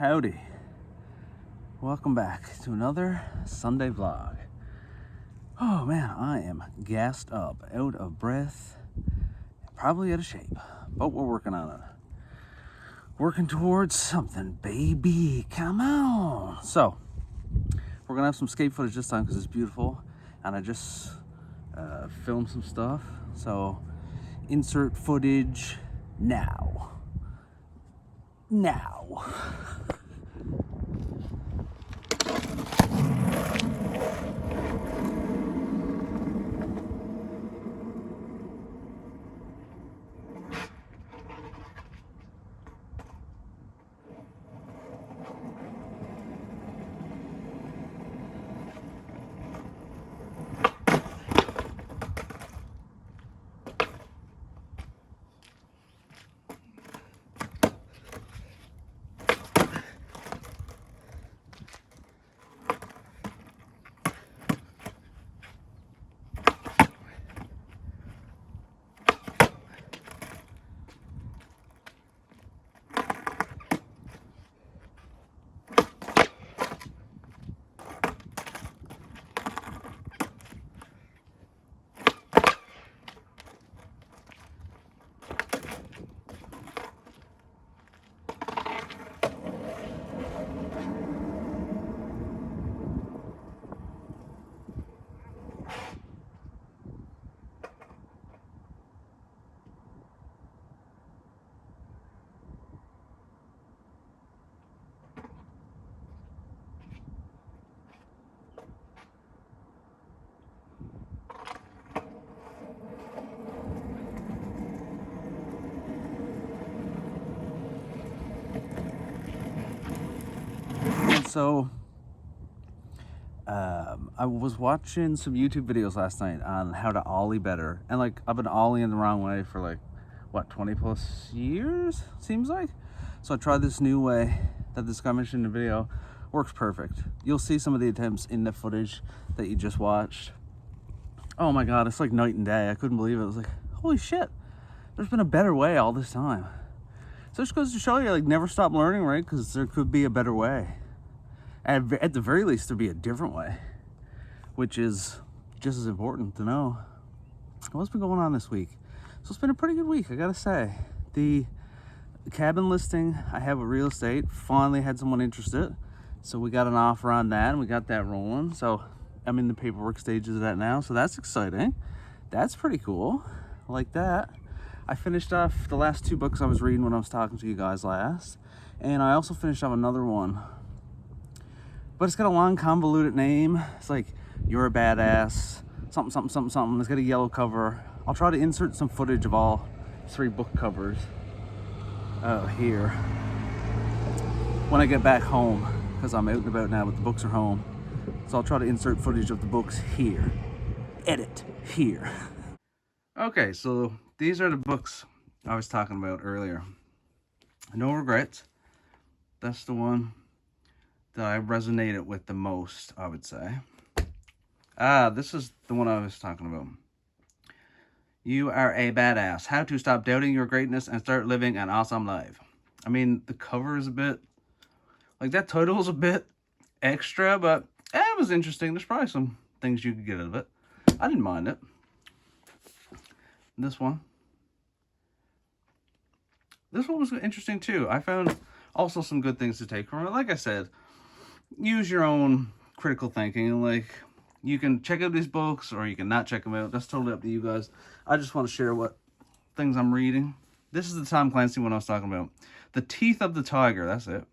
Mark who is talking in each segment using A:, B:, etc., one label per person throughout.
A: Howdy. Welcome back to another Sunday vlog. Oh man, I am gassed up, out of breath, probably out of shape, but we're working on it. Working towards something, baby, come on. So, we're gonna have some skate footage this time because it's beautiful, and I just filmed some stuff, so insert footage now. So, I was watching some YouTube videos last night on how to ollie better, and like I've been ollieing the wrong way for like what 20 plus years seems like. So I tried this new way that this guy mentioned in the video. Works perfect. You'll see some of the attempts in the footage that you just watched. Oh my god, it's like night and day. I couldn't believe it. I was like, holy shit, there's been a better way all this time. So it just goes to show you, like, never stop learning, right? Because there could be a better way. At the very least, there'd be a different way, which is just as important to know. What's been going on this week? So it's been a pretty good week, I gotta say. The cabin listing I have with real estate finally had someone interested, so we got an offer on that and we got that rolling. So I'm in the paperwork stages of that now, so that's exciting. That's pretty cool. I like that. I finished off the last 2 books I was reading when I was talking to you guys last, and I also finished off another one, but it's got a long convoluted name. It's like You're a Badass something something something something. It's got a yellow cover. I'll try to insert some footage of all 3 book covers here when I get back home, because I'm out and about now, but the books are home. So I'll try to insert footage of the books here. Edit here. Okay, so these are the books I was talking about earlier. No Regrets. That's the one that I resonated with the most, I would say. This is the one I was talking about. You Are a Badass. How to Stop Doubting Your Greatness and Start Living an Awesome Life. I mean, the cover is a bit, like, that title is a bit extra, but it was interesting. There's probably some things you could get out of it. I didn't mind it. This one was interesting too. I found also some good things to take from it. Like I said, use your own critical thinking. Like, you can check out these books or you can not check them out. That's totally up to you guys. I just want to share what things I'm reading. This is the Tom Clancy one I was talking about. The Teeth of the Tiger, that's it.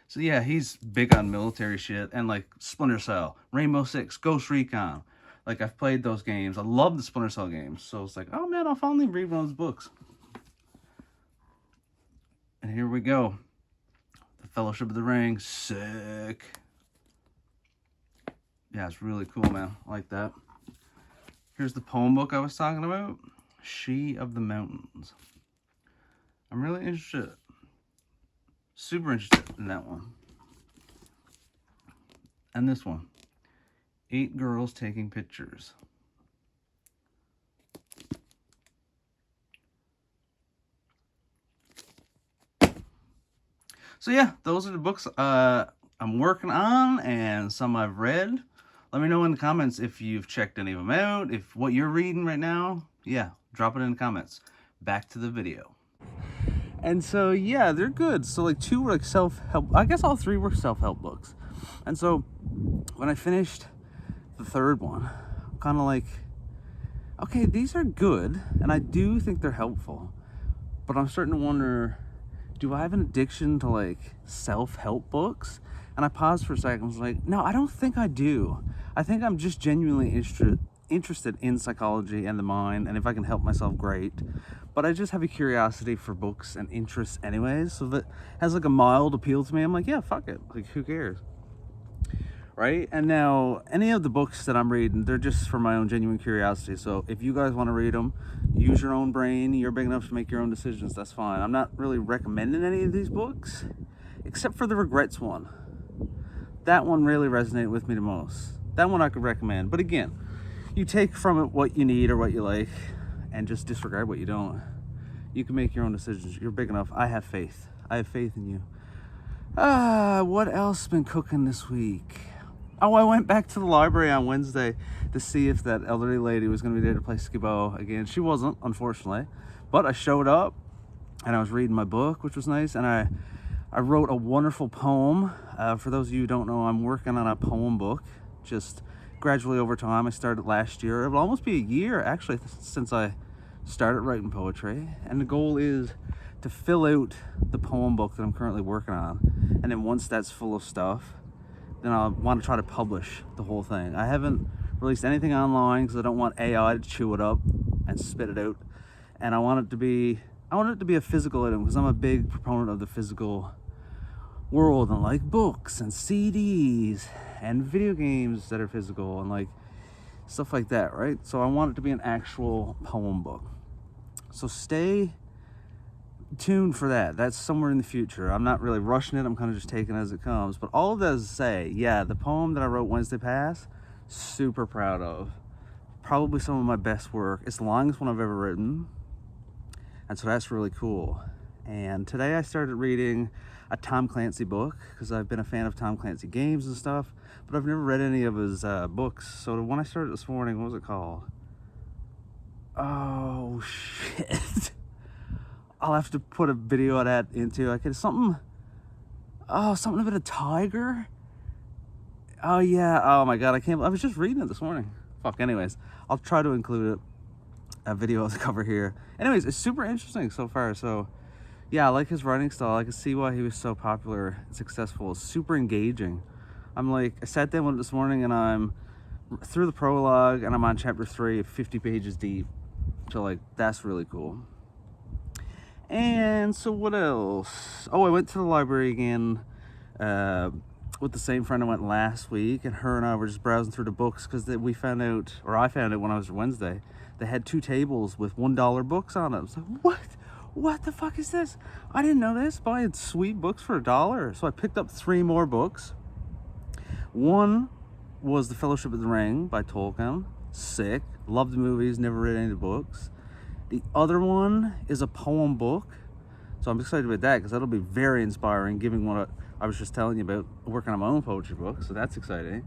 A: So yeah, he's big on military shit and like Splinter Cell, Rainbow Six, Ghost Recon. Like, I've played those games. I love the Splinter Cell games. So it's like, oh man, I'll finally read one of those books. And here we go. The Fellowship of the Ring. Sick. Yeah, it's really cool, man. I like that. Here's the poem book I was talking about. She of the Mountains. I'm really interested. Super interested in that one. And this one. 8 Girls Taking Pictures. So yeah, those are the books I'm working on and some I've read. Let me know in the comments if you've checked any of them out, if what you're reading right now. Yeah, drop it in the comments. Back to the video. And so yeah, they're good. So like 2 were like self-help. I guess all 3 were self-help books. And so when I finished the 3rd one, I'm kind of like, okay, these are good, and I do think they're helpful. But I'm starting to wonder, do I have an addiction to like self-help books? And I paused for a second. I was like, no, I don't think I do. I think I'm just genuinely interested in psychology and the mind, and if I can help myself, great. But I just have a curiosity for books and interests anyways, so that has like a mild appeal to me. I'm like, yeah, fuck it, like who cares, right? And now any of the books that I'm reading, they're just for my own genuine curiosity. So if you guys want to read them, use your own brain. You're big enough to make your own decisions, that's fine. I'm not really recommending any of these books except for the regrets one. That one really resonated with me the most. That one I could recommend, but again, you take from it what you need or what you like and just disregard what you don't. You can make your own decisions. You're big enough. I have faith. I have faith in you. What else has been cooking this week? Oh, I went back to the library on Wednesday to see if that elderly lady was going to be there to play skibbo again. She wasn't, unfortunately, but I showed up and I was reading my book, which was nice, and I wrote a wonderful poem. For those of you who don't know, I'm working on a poem book, just gradually over time. I started last year. It will almost be a year, actually, since I started writing poetry, and the goal is to fill out the poem book that I'm currently working on, and then once that's full of stuff, then I want to try to publish the whole thing. I haven't released anything online because I don't want AI to chew it up and spit it out, and I want it to be a physical item because I'm a big proponent of the physical world, and like books and CDs and video games that are physical and like stuff like that, right? So I want it to be an actual poem book. So stay tuned for that. That's somewhere in the future. I'm not really rushing it. I'm kind of just taking it as it comes. But all of that is to say, yeah, the poem that I wrote Wednesday past, super proud of. Probably some of my best work. It's the longest one I've ever written. And so that's really cool. And today I started reading a Tom Clancy book because I've been a fan of Tom Clancy games and stuff, but I've never read any of his books. So the one I started this morning, what was it called? Oh, shit. I'll have to put a video of that into. I could something about a tiger. Oh yeah. Oh my god, I was just reading it this morning. Fuck. Anyways, I'll try to include it. A video of the cover here. Anyways, it's super interesting so far. So yeah, I like his writing style. I can see why he was so popular and successful. It's super engaging. I sat down with it this morning and I'm through the prologue and I'm on chapter 3, 50 pages deep. So like, that's really cool. And so what else? Oh, I went to the library again with the same friend I went last week, and her and I were just browsing through the books because I found out when I was Wednesday, they had 2 tables with $1 books on it. I was like, what the fuck is this? I didn't know this. Buying sweet books for $1. So I picked up 3 more books. One was The Fellowship of the Ring by Tolkien. Sick. Loved the movies, never read any of the books. The other one is a poem book. So I'm excited about that because that'll be very inspiring, given what I was just telling you about working on my own poetry book. So that's exciting.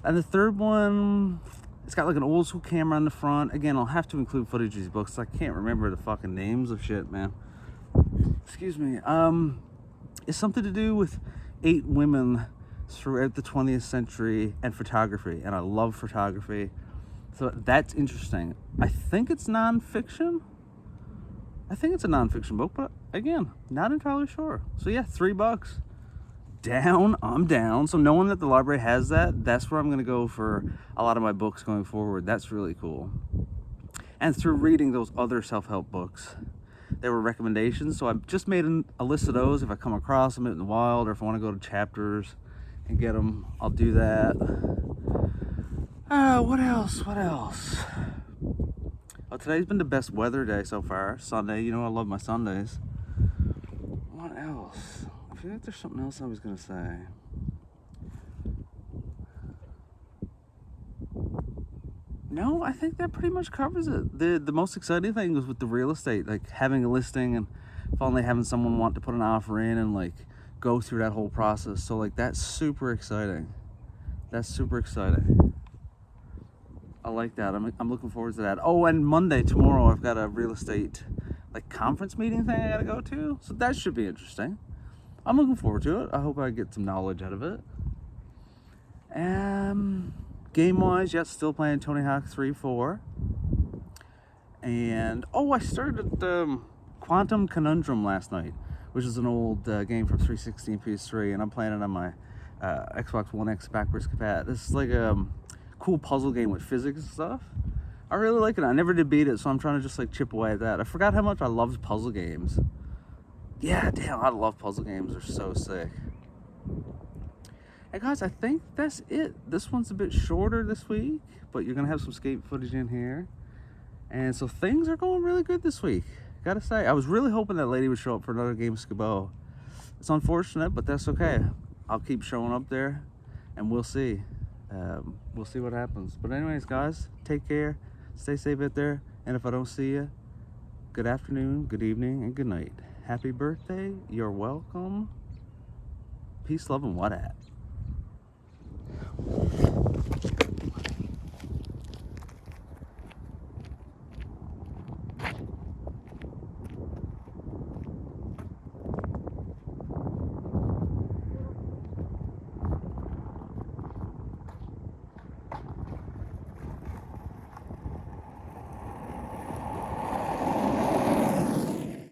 A: And the third one, it's got like an old school camera on the front. Again, I'll have to include footage of these books. I can't remember the fucking names of shit, man. Excuse me. It's something to do with 8 women throughout the 20th century and photography. And I love photography. So that's interesting. I think it's nonfiction. I think it's a nonfiction book, but again, not entirely sure. So yeah, $3. Down, I'm down. So knowing that the library has that's where I'm going to go for a lot of my books going forward. That's really cool. And through reading those other self-help books, there were recommendations. So I've just made a list of those. If I come across them out in the wild, or if I want to go to chapters and get them, I'll do that. What else? Oh, today's been the best weather day so far. Sunday, you know I love my Sundays. What else? I feel like there's something else I was gonna say. No, I think that pretty much covers it. The most exciting thing was with the real estate, like having a listing and finally having someone want to put an offer in and like go through that whole process. So like that's super exciting. That's super exciting. I like that. I'm looking forward to that. Oh, and Monday, tomorrow, I've got a real estate like conference meeting thing I gotta go to. So that should be interesting. I'm looking forward to it. I hope I get some knowledge out of it. Game wise, yes, still playing Tony Hawk 3-4. And oh, I started Quantum Conundrum last night, which is an old game from 360 and PS3, and I'm playing it on my Xbox One X backwards compat. This is like a cool puzzle game with physics and stuff. I really like it. I never did beat it, so I'm trying to just like chip away at that. I forgot how much I loved puzzle games. Yeah, damn, I love puzzle games. They're so sick. Hey guys, I think that's it. This one's a bit shorter this week, but you're gonna have some skate footage in here. And so things are going really good this week. Gotta say, I was really hoping that lady would show up for another game of Skabo. It's unfortunate, but that's okay. I'll keep showing up there, and we'll see. We'll see what happens. But anyways, guys, take care. Stay safe out there. And if I don't see you, good afternoon, good evening, and good night. Happy birthday. You're welcome. Peace, love, and what at?